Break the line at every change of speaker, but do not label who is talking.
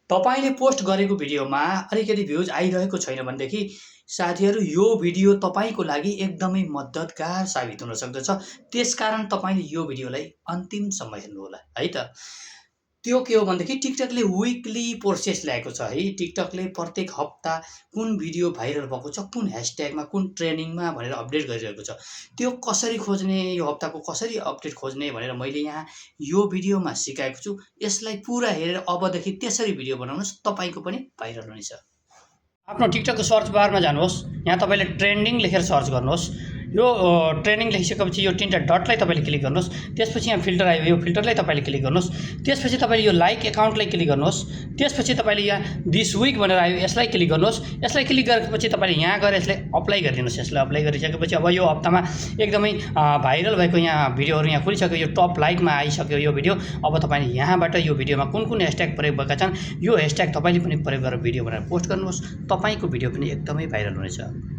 तपाईले पोस्ट गरेको भिडियोमा अलिकति भ्युज आइरहेको छैन भनेदेखि साथीहरू यो भिडियो तपाईको लागि एकदमै मद्दतगार साबित हुन सक्दछ। त्यसकारण तपाईले यो भिडियोलाई अन्तिमसम्म हेर्नुहोला है त। त्यो के हो भनेदेखि टिकटकले विकली प्रोसेस ल्याएको छ है। टिकटकले प्रत्येक हप्ता कुन भिडियो भाइरल भएको छ, कुन ह्यासट्यागमा, कुन ट्रेन्डिङमा भनेर अपडेट गरिरहेको छ। त्यो कसरी खोज्ने, यो हप्ताको कसरी अपडेट खोज्ने भनेर मैले यहाँ यो भिडियोमा सिकाएको छु। यसलाई पुरा हेरेर अबदेखि त्यसरी भिडियो बनाउनुहोस्, तपाईको पनि भाइरल हुनेछ। आफ्नो टिकटकको सर्च बारमा जानुहोस्, यहाँ तपाईले ट्रेन्डिङ लेखेर सर्च गर्नुहोस्। यो ट्रेन्डिङ लेखिसकेपछि यो तीनटा डटलाई तपाईले क्लिक गर्नुहोस्। त्यसपछि यहाँ फिल्टर आयो, यो फिल्टरलाई तपाईले क्लिक गर्नुहोस्। त्यसपछि तपाईले यो लाइक एकाउन्टलाई क्लिक गर्नुहोस्। त्यसपछि तपाईले यहाँ दिस विक भनेर आयो, यसलाई क्लिक गर्नुहोस्। यसलाई क्लिक गरेपछि तपाईले यहाँ गएर यसलाई अप्लाई गरिदिनुहोस्। यसलाई अप्लाई गरिसकेपछि अब यो हप्तामा एकदमै भाइरल भएको यहाँ भिडियोहरू यहाँ खुलिसक्यो। यो टप लाइकमा आइसक्यो यो भिडियो। अब तपाईले यहाँबाट यो भिडियोमा कुन कुन ह्यासट्याग प्रयोग भएका छन्, यो ह्यासट्याग तपाईले पनि प्रयोग गरेर भिडियो बनाएर पोस्ट गर्नुहोस्। तपाईको भिडियो पनि एकदमै भाइरल हुनेछ।